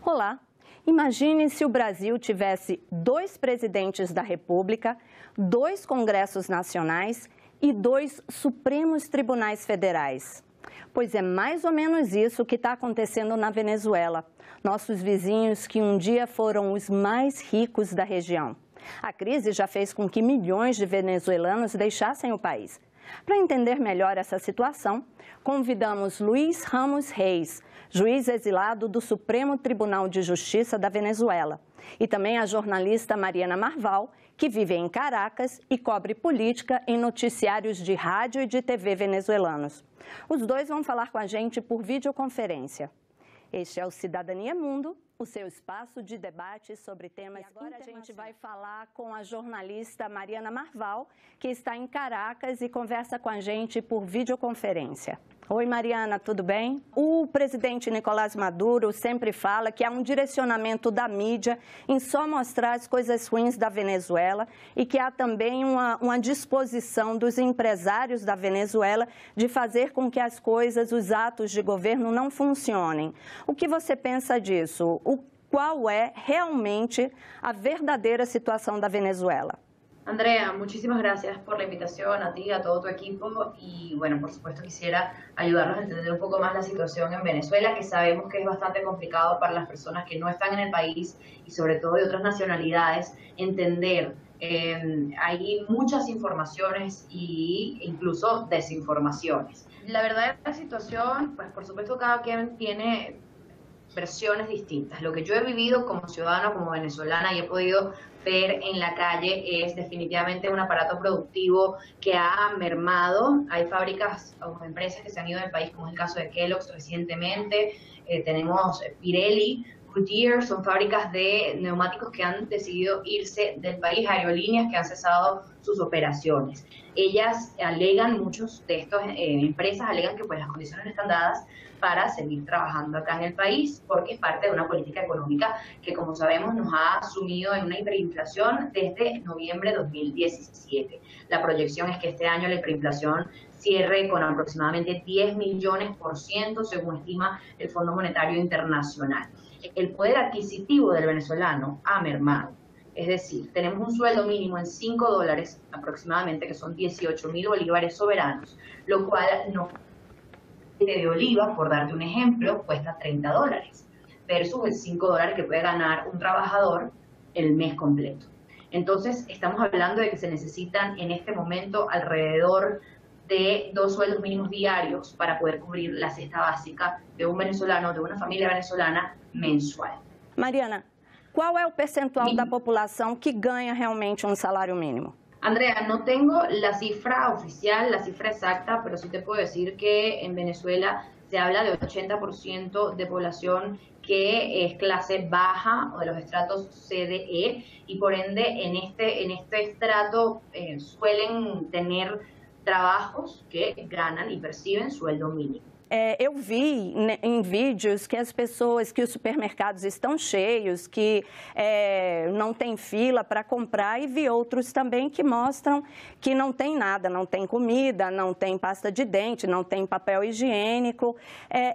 Olá! Imagine se o Brasil tivesse 2 presidentes da República, 2 congressos nacionais e 2 Supremos Tribunais Federais. Pois é mais ou menos isso que está acontecendo na Venezuela, nossos vizinhos que um dia foram os mais ricos da região. A crise já fez com que milhões de venezuelanos deixassem o país. Para entender melhor essa situação, convidamos Luiz Ramos Reis, juiz exilado do Supremo Tribunal de Justiça da Venezuela, e também a jornalista Mariana Marval, que vive em Caracas e cobre política em noticiários de rádio e de TV venezuelanos. Os dois vão falar com a gente por videoconferência. Este é o Cidadania Mundo, o seu espaço de debate sobre temas internacionais. Agora a gente vai falar com a jornalista Mariana Marval, que está em Caracas e conversa com a gente por videoconferência. Oi, Mariana, tudo bem? O presidente Nicolás Maduro sempre fala que há um direcionamento da mídia em só mostrar as coisas ruins da Venezuela e que há também uma disposição dos empresários da Venezuela de fazer com que as coisas, os atos de governo não funcionem. O que você pensa disso? Qual é realmente a verdadeira situação da Venezuela? Andrea, muchísimas gracias por la invitación a ti, a todo tu equipo y bueno, por supuesto quisiera ayudarnos a entender un poco más la situación en Venezuela, que sabemos que es bastante complicado para las personas que no están en el país y sobre todo de otras nacionalidades entender. Hay muchas informaciones e incluso desinformaciones. La verdad de la situación, pues por supuesto cada quien tiene versiones distintas. Lo que yo he vivido como ciudadano, como venezolana y he podido ver en la calle es definitivamente un aparato productivo que ha mermado. Hay fábricas o empresas que se han ido del país, como es el caso de Kellogg's recientemente. Tenemos Pirelli, Goodyear, son fábricas de neumáticos que han decidido irse del país, aerolíneas que han cesado sus operaciones. Ellas alegan, muchos de estas empresas alegan que pues las condiciones no están dadas para seguir trabajando acá en el país, porque es parte de una política económica que, como sabemos, nos ha sumido en una hiperinflación desde noviembre de 2017. La proyección es que este año la hiperinflación cierre con aproximadamente 10 millones%, según estima el Fondo Monetario Internacional. El poder adquisitivo del venezolano ha mermado. Es decir, tenemos un sueldo mínimo en $5 aproximadamente, que son 18.000 bolívares soberanos, lo cual no de oliva, por darte un ejemplo, cuesta $30 versus el $5 que puede ganar un trabajador el mes completo. Entonces, estamos hablando de que se necesitan en este momento alrededor de 2 sueldos mínimos diarios para poder cubrir la cesta básica de un venezolano, de una familia venezolana mensual. Mariana, qual é o percentual da população que ganha realmente um salário mínimo? Andrea, no tengo la cifra oficial, la cifra exacta, pero sí te puedo decir que en Venezuela se habla de 80% de población que es clase baja o de los estratos CDE y por ende en este estrato suelen tener trabajos que ganan y perciben sueldo mínimo. Eu vi em vídeos que as pessoas, que os supermercados estão cheios, que não tem fila para comprar, e vi outros também que mostram que não tem nada, não tem comida, não tem pasta de dente, não tem papel higiênico.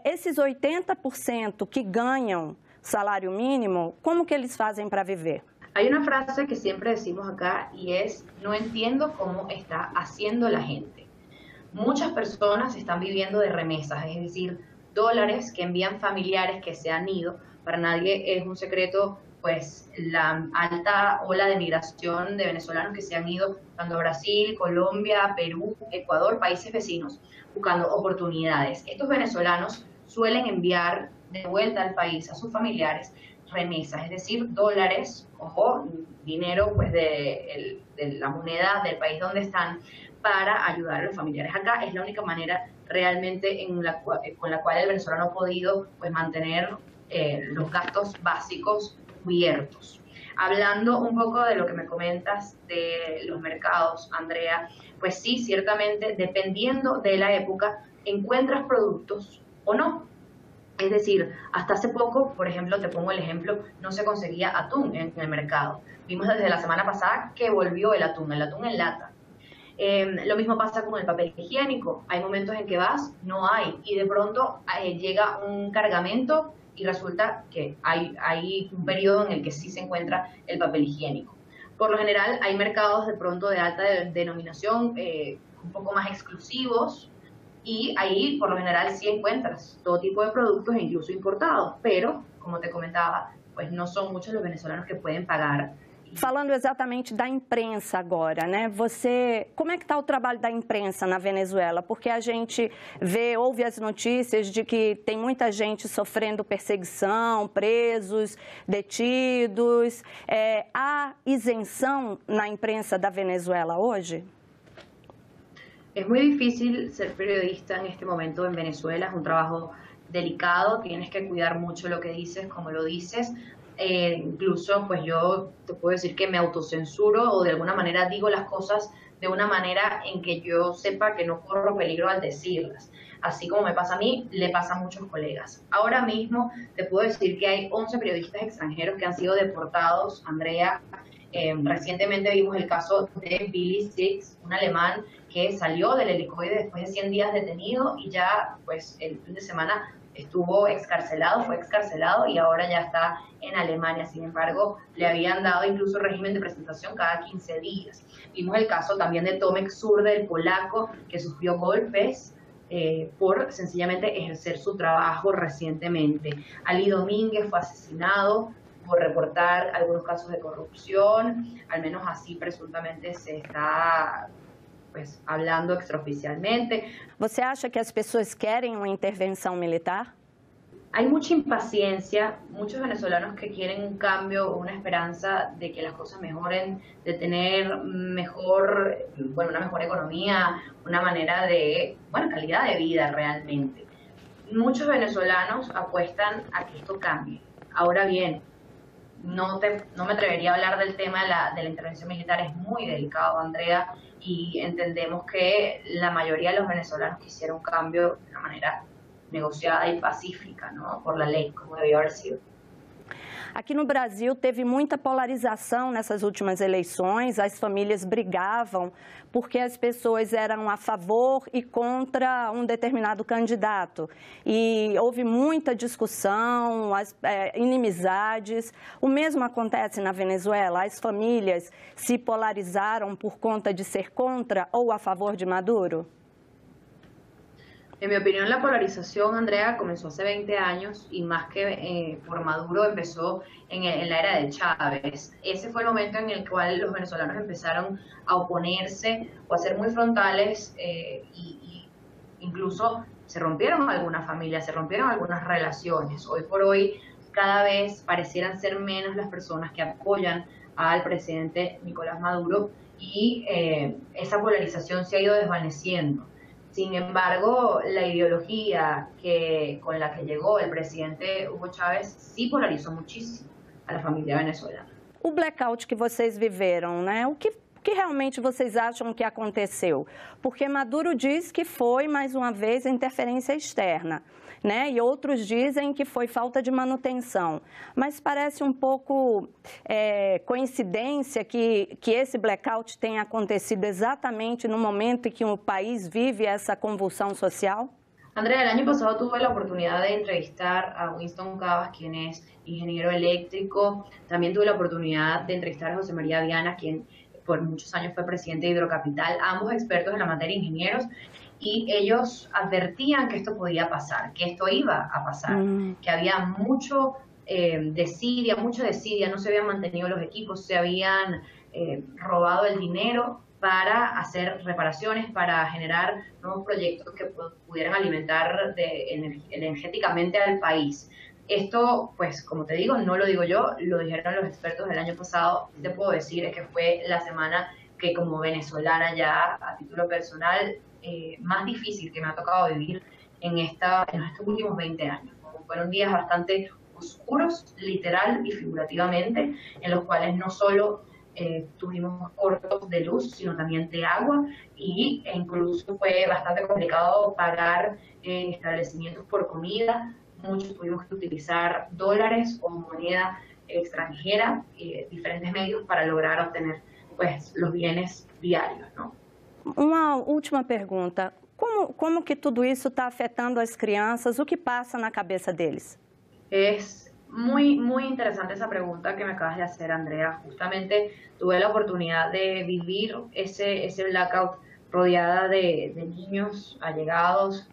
Esses 80% que ganham salário mínimo, como que eles fazem para viver? Hay una frase que siempre decimos acá y es: no entiendo cómo está haciendo la gente. Muchas personas están viviendo de remesas, es decir, dólares que envían familiares que se han ido. Para nadie es un secreto pues la alta ola de migración de venezolanos que se han ido tanto a Brasil, Colombia, Perú, Ecuador, países vecinos, buscando oportunidades. Estos venezolanos suelen enviar de vuelta al país a sus familiares remesas, es decir, dólares o dinero pues de la moneda del país donde están, para ayudar a los familiares acá. Es la única manera realmente con la cual el venezolano ha podido pues mantener los gastos básicos cubiertos. Hablando un poco de lo que me comentas de los mercados, Andrea, pues sí, ciertamente, dependiendo de la época, encuentras productos o no. Es decir, hasta hace poco, por ejemplo, te pongo el ejemplo, no se conseguía atún en el mercado. Vimos desde la semana pasada que volvió el atún en lata. Lo mismo pasa con el papel higiénico. Hay momentos en que vas, no hay, y de pronto llega un cargamento y resulta que hay un periodo en el que sí se encuentra el papel higiénico. Por lo general hay mercados de pronto de alta denominación, un poco más exclusivos, y ahí por lo general sí encuentras todo tipo de productos e incluso importados, pero como te comentaba, pues no son muchos los venezolanos que pueden pagar. Falando exatamente da imprensa agora, né? Como é que está o trabalho da imprensa na Venezuela? Porque a gente ouve as notícias de que tem muita gente sofrendo perseguição, presos, detidos. Há isenção na imprensa da Venezuela hoje? Es muy difícil ser periodista en este momento en Venezuela, es un trabajo delicado, tienes que cuidar mucho lo que dices, como lo dices. Incluso pues yo te puedo decir que me autocensuro o de alguna manera digo las cosas de una manera en que yo sepa que no corro peligro al decirlas. Así como me pasa a mí, le pasa a muchos colegas. Ahora mismo te puedo decir que hay 11 periodistas extranjeros que han sido deportados, Andrea. Recientemente vimos el caso de Billy Six, un alemán que salió del helicoide después de 100 días detenido y ya pues el fin de semana fue excarcelado y ahora ya está en Alemania. Sin embargo, le habían dado incluso régimen de presentación cada 15 días. Vimos el caso también de Tomek Surde, el polaco, que sufrió golpes por sencillamente ejercer su trabajo recientemente. Ali Domínguez fue asesinado por reportar algunos casos de corrupción, al menos así presuntamente se está pues hablando extraoficialmente. Você acha que as pessoas querem uma intervenção militar? Hay mucha impaciencia, muchos venezolanos que quieren un cambio o una esperanza de que las cosas mejoren, de tener una mejor economía, una manera de, calidad de vida realmente. Muchos venezolanos apuestan a que esto cambie. Ahora bien, no me atrevería a hablar del tema de la intervención militar, es muy delicado, Andrea, y entendemos que la mayoría de los venezolanos quisieron un cambio de una manera negociada e pacífica, não? Por la lei, como deveria haver sido. Aqui no Brasil teve muita polarização nessas últimas eleições, as famílias brigavam porque as pessoas eram a favor e contra um determinado candidato. E houve muita discussão, inimizades. O mesmo acontece na Venezuela, as famílias se polarizaram por conta de ser contra ou a favor de Maduro? En mi opinión, la polarización, Andrea, comenzó hace 20 años y más que por Maduro empezó en la era de Chávez. Ese fue el momento en el cual los venezolanos empezaron a oponerse o a ser muy frontales y incluso se rompieron algunas familias, se rompieron algunas relaciones. Hoy por hoy cada vez parecieran ser menos las personas que apoyan al presidente Nicolás Maduro y esa polarización se ha ido desvaneciendo. Sin embargo, la ideología con la que llegó el presidente Hugo Chávez sí polarizou muchísimo a la familia venezolana. O blackout que vocês viveram, né? O que realmente vocês acham que aconteceu? Porque Maduro diz que foi, mais uma vez, interferência externa, né? E outros dizem que foi falta de manutenção. Mas parece um pouco coincidência que esse blackout tenha acontecido exatamente no momento em que o país vive essa convulsão social? Andrea, el año pasado tuve la oportunidad de entrevistar a Winston Cavas, quien es ingeniero eléctrico. También tuve la oportunidad de entrevistar a José María Viana, quien por muchos años fue presidente de Hidrocapital, ambos expertos en la materia, ingenieros, y ellos advertían que esto podía pasar, que esto iba a pasar, que había mucha desidia, no se habían mantenido los equipos, se habían robado el dinero para hacer reparaciones, para generar nuevos proyectos que pudieran alimentar energéticamente al país. Esto, pues, como te digo, no lo digo yo, lo dijeron los expertos del año pasado. Te puedo decir es que fue la semana que como venezolana ya, a título personal, más difícil que me ha tocado vivir en estos últimos 20 años. Fueron días bastante oscuros, literal y figurativamente, en los cuales no solo tuvimos cortos de luz, sino también de agua, e incluso fue bastante complicado pagar en establecimientos por comida. Muchos tuvimos que utilizar dólares o moneda extranjera, diferentes medios para lograr obtener pues, los bienes diarios, ¿no? Uma última pergunta. Como que tudo isso está afetando as crianças? O que passa na cabeça deles? Es muy interesante esa pregunta que me acabas de hacer, Andrea. Justamente tuve la oportunidad de vivir ese blackout rodeada de niños allegados,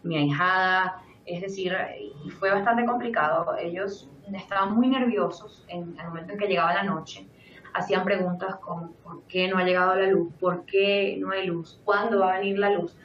mi ahijada, es decir, y fue bastante complicado. Ellos estaban muy nerviosos en el momento en que llegaba la noche. Hacían preguntas como ¿por qué no ha llegado la luz? ¿Por qué no hay luz? ¿Cuándo va a venir la luz?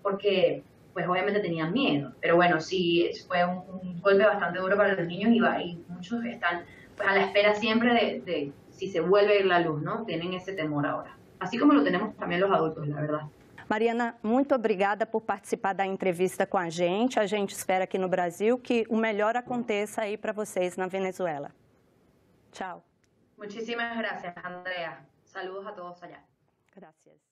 Porque pues obviamente tenían miedo. Pero bueno, sí, fue un golpe bastante duro para los niños y muchos están pues a la espera siempre de si se vuelve a ir la luz, ¿no? Tienen esse temor ahora. Así como lo tenemos también los adultos, la verdad. Mariana, muito obrigada por participar da entrevista com a gente. A gente espera aqui no Brasil que o melhor aconteça aí para vocês na Venezuela. Tchau. Muchísimas gracias, Andrea. Saludos a todos allá. Gracias.